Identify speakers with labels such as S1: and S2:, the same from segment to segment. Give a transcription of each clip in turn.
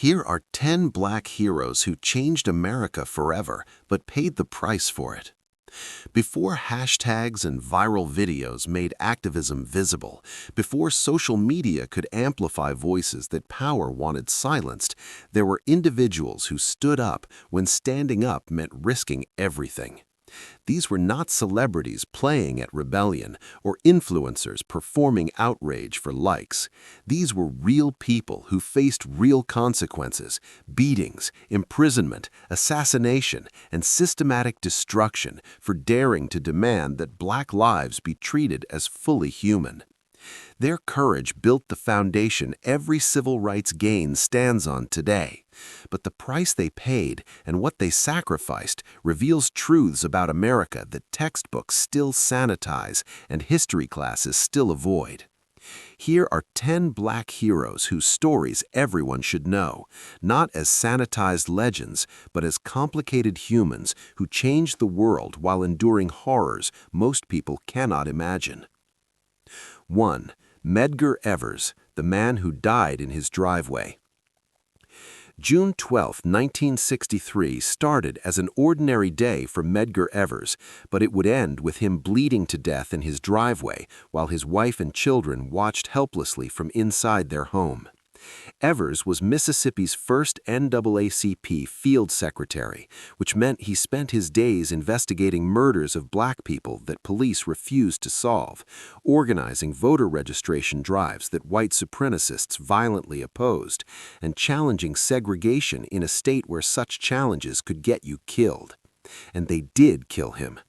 S1: Here are 10 black heroes who changed America forever, but paid the price for it. Before hashtags and viral videos made activism visible, before social media could amplify voices that power wanted silenced, there were individuals who stood up when standing up meant risking everything. These were not celebrities playing at rebellion or influencers performing outrage for likes. These were real people who faced real consequences: beatings, imprisonment, assassination, and systematic destruction for daring to demand that black lives be treated as fully human. Their courage built the foundation every civil rights gain stands on today. But the price they paid and what they sacrificed reveals truths about America that textbooks still sanitize and history classes still avoid. Here are 10 black heroes whose stories everyone should know, not as sanitized legends, but as complicated humans who changed the world while enduring horrors most people cannot imagine. 1. Medgar Evers, the man who died in his driveway. June 12, 1963 started as an ordinary day for Medgar Evers, but it would end with him bleeding to death in his driveway while his wife and children watched helplessly from inside their home. Evers was Mississippi's first NAACP field secretary, which meant he spent his days investigating murders of black people that police refused to solve, organizing voter registration drives that white supremacists violently opposed, and challenging segregation in a state where such challenges could get you killed. And they did kill him.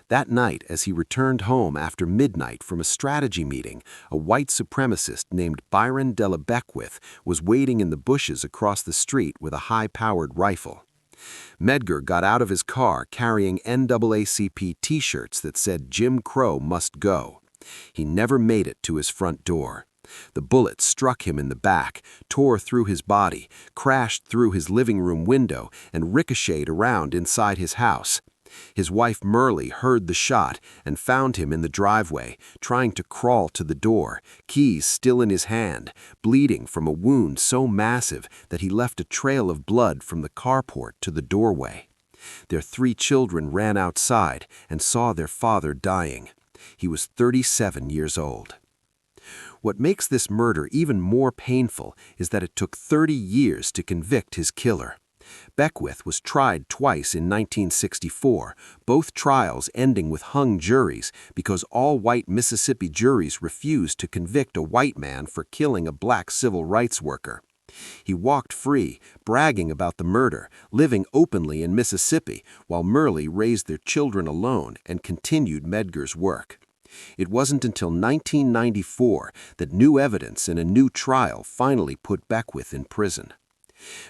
S1: That night, as he returned home after midnight from a strategy meeting, a white supremacist named Byron Della Beckwith was waiting in the bushes across the street with a high-powered rifle. Medgar got out of his car carrying NAACP T-shirts that said "Jim Crow must go." He never made it to his front door. The bullet struck him in the back, tore through his body, crashed through his living room window, and ricocheted around inside his house. His wife Merle heard the shot and found him in the driveway, trying to crawl to the door, keys still in his hand, bleeding from a wound so massive that he left a trail of blood from the carport to the doorway. Their 3 children ran outside and saw their father dying. He was 37 years old. What makes this murder even more painful is that it took 30 years to convict his killer. Beckwith was tried twice in 1964, both trials ending with hung juries because all white Mississippi juries refused to convict a white man for killing a black civil rights worker. He walked free, bragging about the murder, living openly in Mississippi, while Merle raised their children alone and continued Medgar's work. It wasn't until 1994 that new evidence in a new trial finally put Beckwith in prison.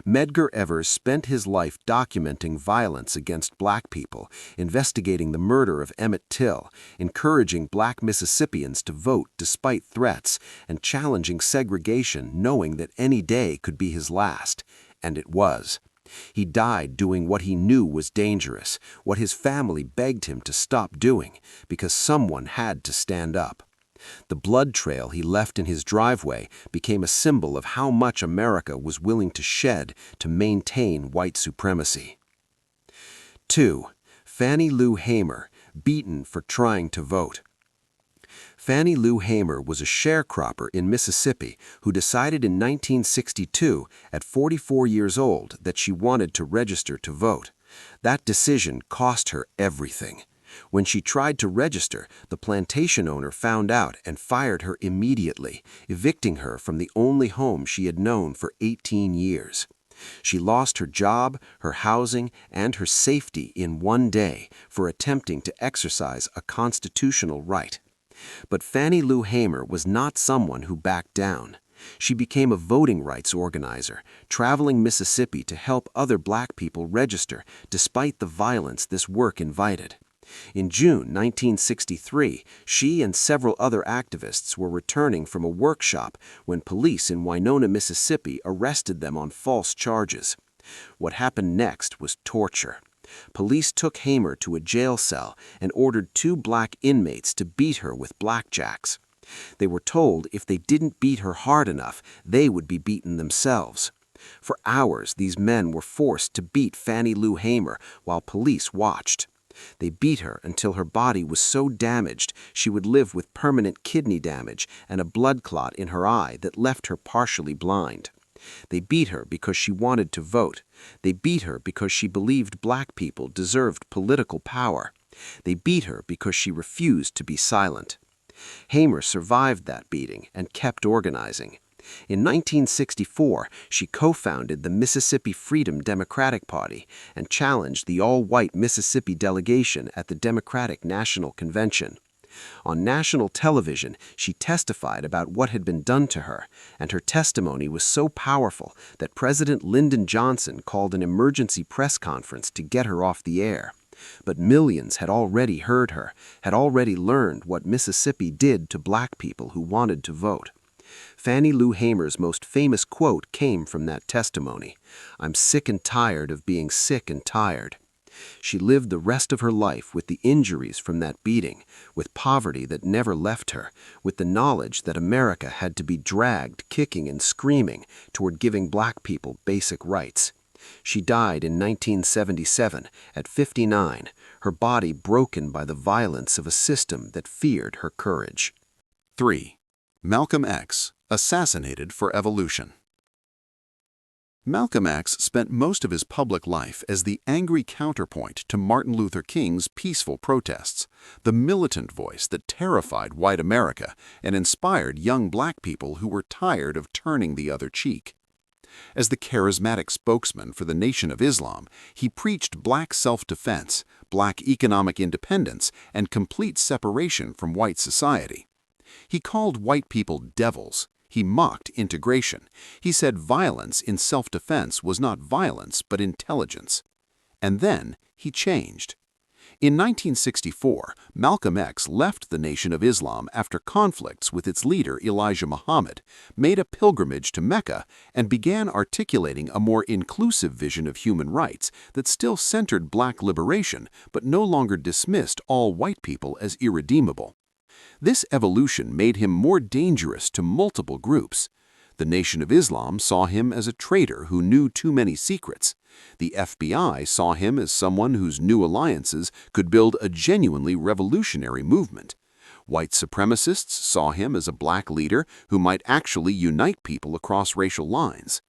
S1: Medgar Evers spent his life documenting violence against black people, investigating the murder of Emmett Till, encouraging black Mississippians to vote despite threats, and challenging segregation knowing that any day could be his last. And it was. He died doing what he knew was dangerous, what his family begged him to stop doing, because someone had to stand up. The blood trail he left in his driveway became a symbol of how much America was willing to shed to maintain white supremacy. 2. Fannie Lou Hamer, beaten for trying to vote. Fannie Lou Hamer was a sharecropper in Mississippi who decided in 1962, at 44 years old, that she wanted to register to vote. That decision cost her everything. When she tried to register, the plantation owner found out and fired her immediately, evicting her from the only home she had known for 18 years. She lost her job, her housing, and her safety in one day for attempting to exercise a constitutional right. But Fannie Lou Hamer was not someone who backed down. She became a voting rights organizer, traveling Mississippi to help other black people register despite the violence this work invited. In June 1963, she and several other activists were returning from a workshop when police in Winona, Mississippi arrested them on false charges. What happened next was torture. Police took Hamer to a jail cell and ordered 2 black inmates to beat her with blackjacks. They were told if they didn't beat her hard enough, they would be beaten themselves.
S2: For hours, these men were forced to beat Fannie Lou Hamer while police watched. They beat her until her body was so damaged she would live with permanent kidney damage and a blood clot in her eye that left her partially blind. They beat her because she wanted to vote. They beat her because she believed black people deserved political power. They beat her because she refused to be silent. Hamer survived that beating and kept organizing. In 1964, she co-founded the Mississippi Freedom Democratic Party and challenged the all-white Mississippi delegation at the Democratic National Convention. On national television, she testified about what had been done to her, and her testimony was so powerful that President Lyndon Johnson called an emergency press conference to get her off the air. But millions had already heard her, had already learned what Mississippi did to black people who wanted to vote. Fannie Lou Hamer's most famous quote came from that testimony. "I'm sick and tired of being sick and tired." She lived the rest of her life with the injuries from that beating, with poverty that never left her, with the knowledge that America had to be dragged kicking and screaming toward giving black people basic rights. She died in 1977 at 59, her body broken by the violence of a system that feared her courage.
S1: 3. Malcolm X, assassinated for evolution. Malcolm X spent most of his public life as the angry counterpoint to Martin Luther King's peaceful protests, the militant voice that terrified white America and inspired young black people who were tired of turning the other cheek. As the charismatic spokesman for the Nation of Islam, he preached black self-defense, black economic independence, and complete separation from white society. He called white people devils. He mocked integration. He said violence in self-defense was not violence but intelligence. And then he changed. In 1964, Malcolm X left the Nation of Islam after conflicts with its leader Elijah Muhammad, made a pilgrimage to Mecca, and began articulating a more inclusive vision of human rights that still centered black liberation but no longer dismissed all white people as irredeemable. This evolution made him more dangerous to multiple groups. The Nation of Islam saw him as a traitor who knew too many secrets. The FBI saw him as someone whose new alliances could build a genuinely revolutionary movement. White supremacists saw him as a black leader who might actually unite people across racial lines.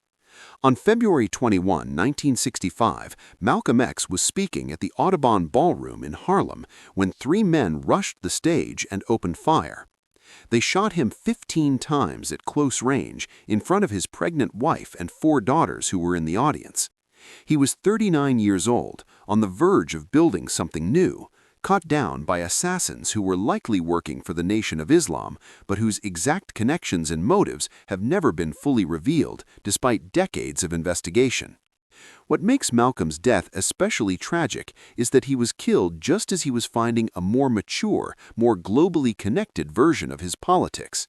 S1: On February 21, 1965, Malcolm X was speaking at the Audubon Ballroom in Harlem when 3 men rushed the stage and opened fire. They shot him 15 times at close range in front of his pregnant wife and 4 daughters who were in the audience. He was 39 years old, on the verge of building something new, caught down by assassins who were likely working for the Nation of Islam, but whose exact connections and motives have never been fully revealed despite decades of investigation. What makes Malcolm's death especially tragic is that he was killed just as he was finding a more mature, more globally connected version of his politics.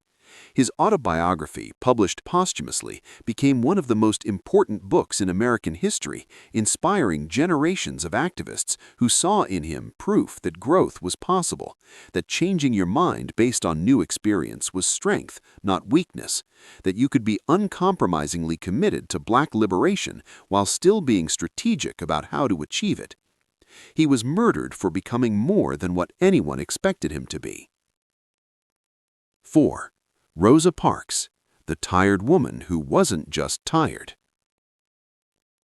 S1: His autobiography, published posthumously, became one of the most important books in American history, inspiring generations of activists who saw in him proof that growth was possible, that changing your mind based on new experience was strength, not weakness, that you could be uncompromisingly committed to black liberation while still being strategic about how to achieve it. He was murdered for becoming more than what anyone expected him to be. 4. Rosa Parks, the tired woman who wasn't just tired.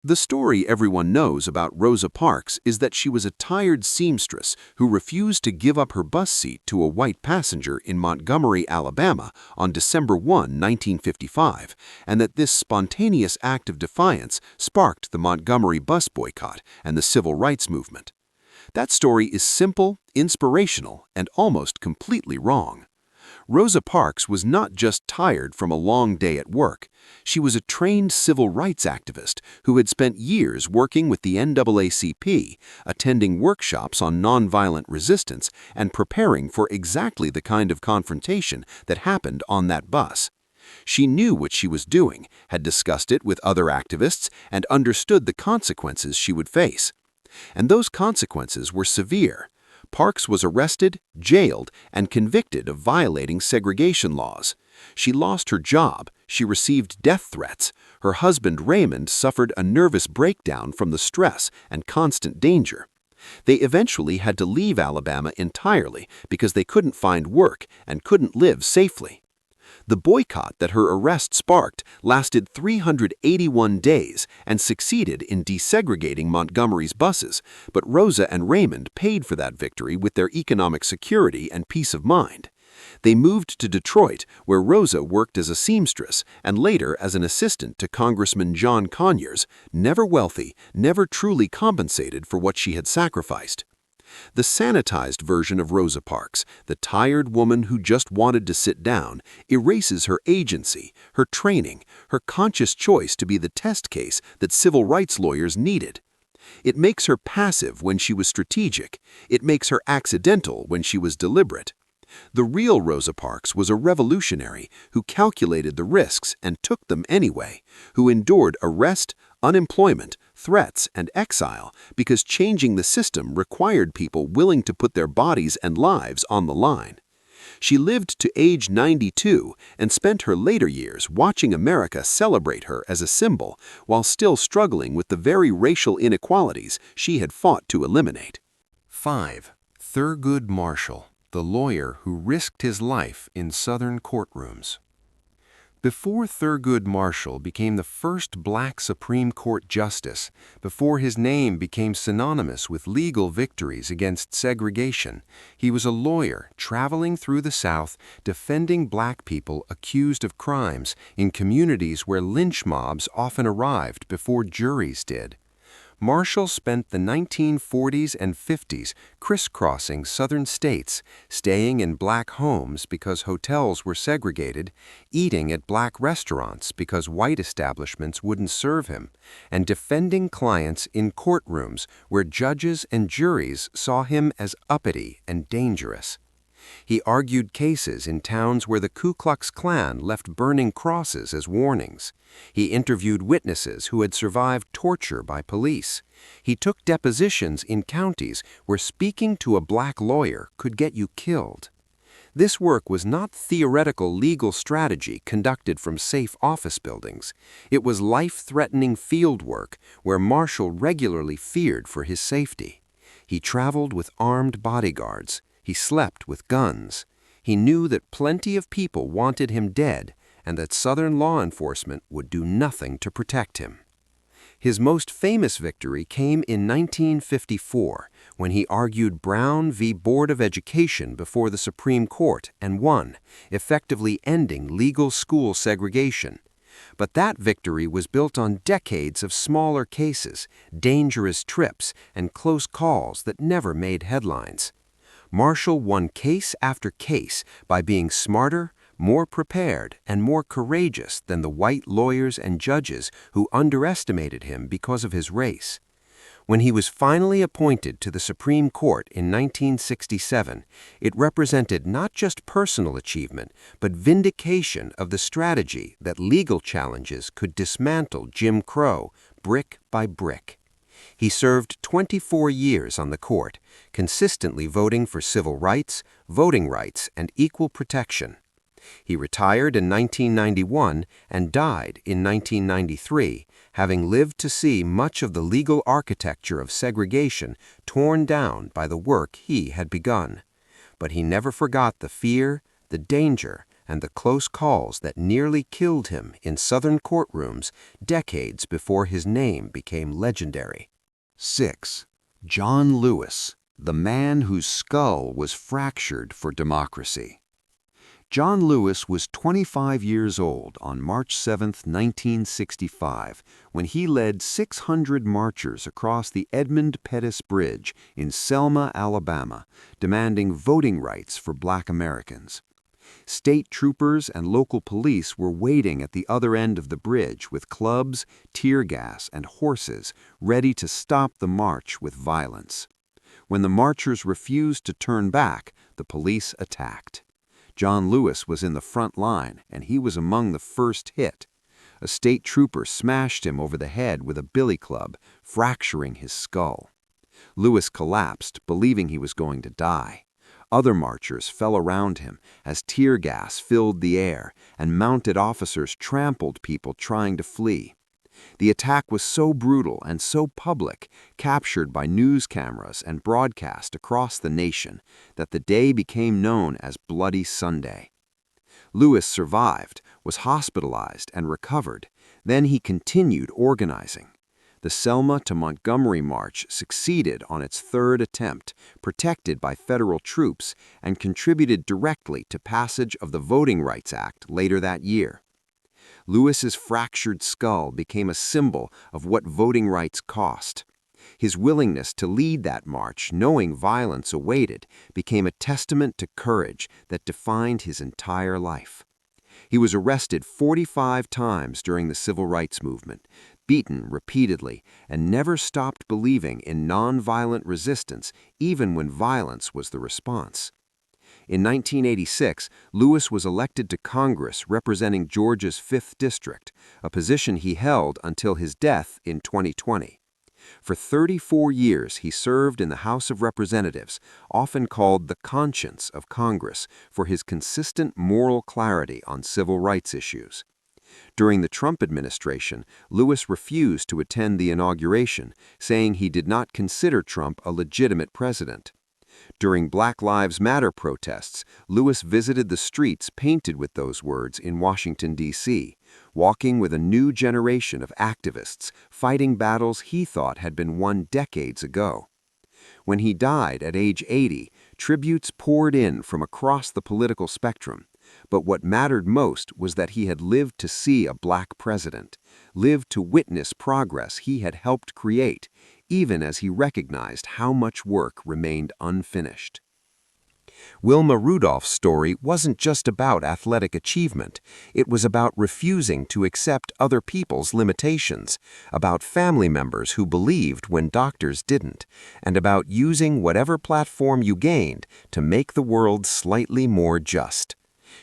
S1: The story everyone knows about Rosa Parks is that she was a tired seamstress who refused to give up her bus seat to a white passenger in Montgomery, Alabama on December 1, 1955, and that this spontaneous act of defiance sparked the Montgomery bus boycott and the civil rights movement. That story is simple, inspirational, and almost completely wrong. Rosa Parks was not just tired from a long day at work. She was a trained civil rights activist who had spent years working with the NAACP, attending workshops on nonviolent resistance and preparing for exactly the kind of confrontation that happened on that bus. She knew what she was doing, had discussed it with other activists, and understood the consequences she would face. And those consequences were severe. Parks was arrested, jailed, and convicted of violating segregation laws. She lost her job, she received death threats, her husband Raymond suffered a nervous breakdown from the stress and constant danger. They eventually had to leave Alabama entirely because they couldn't find work and couldn't live safely. The boycott that her arrest sparked lasted 381 days and succeeded in desegregating Montgomery's buses, but Rosa and Raymond paid for that victory with their economic security and peace of mind. They moved to Detroit, where Rosa worked as a seamstress and later as an assistant to Congressman John Conyers, never wealthy, never truly compensated for what she had sacrificed. The sanitized version of Rosa Parks, the tired woman who just wanted to sit down, erases her agency, her training, her conscious choice to be the test case that civil rights lawyers needed. It makes her passive when she was strategic. It makes her accidental when she was deliberate. The real Rosa Parks was a revolutionary who calculated the risks and took them anyway, who endured arrest, unemployment, threats, and exile because changing the system required people willing to put their bodies and lives on the line. She lived to age 92 and spent her later years watching America celebrate her as a symbol while still struggling with the very racial inequalities she had fought to eliminate. 5. Thurgood Marshall, the lawyer who risked his life in Southern courtrooms. Before Thurgood Marshall became the first black Supreme Court justice, before his name became synonymous with legal victories against segregation, he was a lawyer traveling through the South defending black people accused of crimes in communities where lynch mobs often arrived before juries did. Marshall spent the 1940s and 50s crisscrossing southern states, staying in black homes because hotels were segregated, eating at black restaurants because white establishments wouldn't serve him, and defending clients in courtrooms where judges and juries saw him as uppity and dangerous. He argued cases in towns where the Ku Klux Klan left burning crosses as warnings. He interviewed witnesses who had survived torture by police. He took depositions in counties where speaking to a black lawyer could get you killed. This work was not theoretical legal strategy conducted from safe office buildings. It was life-threatening field work where Marshall regularly feared for his safety. He traveled with armed bodyguards. He slept with guns. He knew that plenty of people wanted him dead and that Southern law enforcement would do nothing to protect him. His most famous victory came in 1954 when he argued Brown v. Board of Education before the Supreme Court and won, effectively ending legal school segregation. But that victory was built on decades of smaller cases, dangerous trips, and close calls that never made headlines. Marshall won case after case by being smarter, more prepared, and more courageous than the white lawyers and judges who underestimated him because of his race. When he was finally appointed to the Supreme Court in 1967, it represented not just personal achievement, but vindication of the strategy that legal challenges could dismantle Jim Crow brick by brick. He served 24 years on the court, consistently voting for civil rights, voting rights, and equal protection. He retired in 1991 and died in 1993, having lived to see much of the legal architecture of segregation torn down by the work he had begun. But he never forgot the fear, the danger, and the close calls that nearly killed him in Southern courtrooms decades before his name became legendary.
S3: 6. John Lewis, the man whose skull was fractured for democracy. John Lewis was 25 years old on March 7, 1965, when he led 600 marchers across the Edmund Pettus Bridge in Selma, Alabama, demanding voting rights for Black Americans. State troopers and local police were waiting at the other end of the bridge with clubs, tear gas, and horses ready to stop the march with violence. When the marchers refused to turn back, the police attacked. John Lewis was in the front line, and he was among the first hit. A state trooper smashed him over the head with a billy club, fracturing his skull. Lewis collapsed, believing he was going to die.
S2: Other marchers fell around him as tear gas filled the air and mounted officers trampled people trying to flee. The attack was so brutal and so public, captured by news cameras and broadcast across the nation, that the day became known as Bloody Sunday. Lewis survived, was hospitalized, and recovered. Then he continued organizing. The Selma to Montgomery March succeeded on its third attempt, protected by federal troops, and contributed directly to passage of the Voting Rights Act later that year. Lewis's fractured skull became a symbol of what voting rights cost. His willingness to lead that march, knowing violence awaited, became a testament to courage that defined his entire life. He was arrested 45 times during the Civil Rights Movement, beaten repeatedly, and never stopped believing in nonviolent resistance even when violence was the response. In 1986, Lewis was elected to Congress representing Georgia's 5th District, a position he held until his death in 2020. For 34 years, he served in the House of Representatives, often called the conscience of Congress, for his consistent moral clarity on civil rights issues. During the Trump administration, Lewis refused to attend the inauguration, saying he did not consider Trump a legitimate president. During Black Lives Matter protests, Lewis visited the streets painted with those words in Washington, D.C., walking with a new generation of activists fighting battles he thought had been won decades ago. When he died at age 80, tributes poured in from across the political spectrum. But what mattered most was that he had lived to see a black president, lived to witness progress he had helped create, even as he recognized how much work remained unfinished. Wilma Rudolph's story wasn't just about athletic achievement. It was about refusing to accept other people's limitations, about family members who believed when doctors didn't, and about using whatever platform you gained to make the world slightly more just.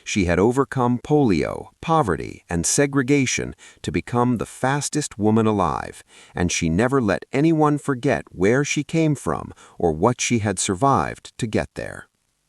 S2: She had overcome polio, poverty, and segregation to become the fastest woman alive, and she never let anyone forget where she came from or what she had survived to get there.